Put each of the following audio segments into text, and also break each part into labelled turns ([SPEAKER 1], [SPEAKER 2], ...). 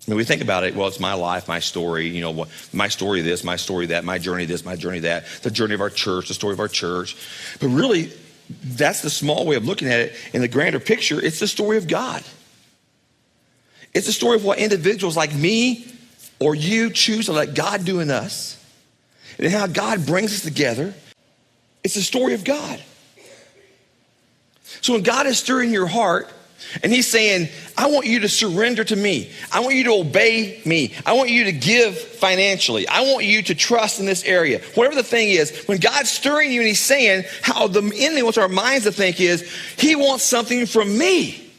[SPEAKER 1] I mean, we think about it, well, it's my life, my story, my story this, my story that, my journey this, my journey that, the journey of our church, the story of our church. But really, that's the small way of looking at it. In the grander picture, it's the story of God. It's the story of what individuals like me or you choose to let God do in us, and how God brings us together. It's the story of God. So when God is stirring your heart, and he's saying, I want you to surrender to me. I want you to obey me. I want you to give financially. I want you to trust in this area. Whatever the thing is, when God's stirring you and he's saying, how the enemy wants our minds to think is, he wants something from me.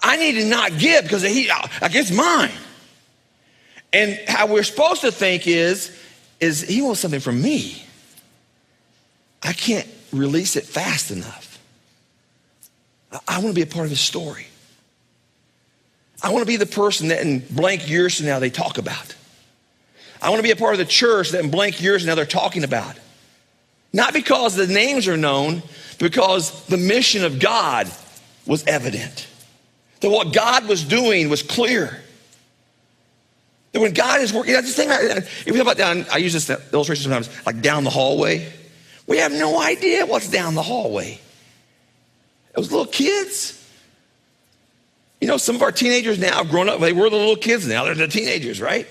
[SPEAKER 1] I need to not give because it's mine. And how we're supposed to think is he wants something from me. I can't release it fast enough. I want to be a part of his story. I want to be the person that in blank years from now they talk about. I want to be a part of the church that in blank years from now they're talking about. Not because the names are known, because the mission of God was evident. That what God was doing was clear. That when God is working, just think about it. If you think about down, I use this illustration sometimes, like down the hallway. We have no idea what's down the hallway. Those little kids. Some of our teenagers now have grown up. They were the little kids, now they're the teenagers, right?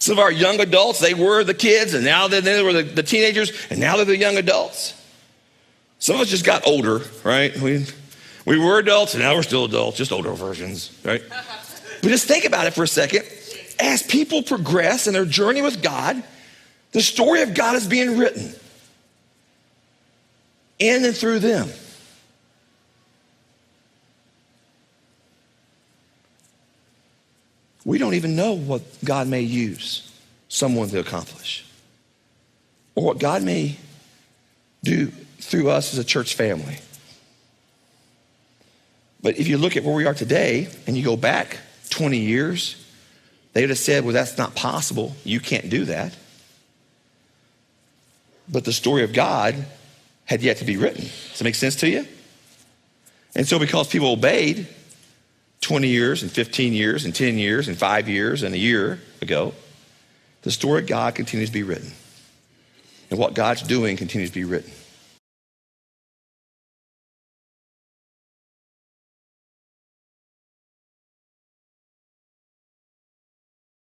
[SPEAKER 1] Some of our young adults, they were the kids, and now they were the teenagers, and now they're the young adults. Some of us just got older, right? We were adults, and now we're still adults, just older versions, right? But just think about it for a second. As people progress in their journey with God, the story of God is being written in and through them. We don't even know what God may use someone to accomplish, or what God may do through us as a church family. But if you look at where we are today and you go back 20 years, they would have said, well, that's not possible. You can't do that. But the story of God had yet to be written. Does that make sense to you? And so because people obeyed 20 years and 15 years and 10 years and 5 years and a year ago, the story of God continues to be written. And what God's doing continues to be written.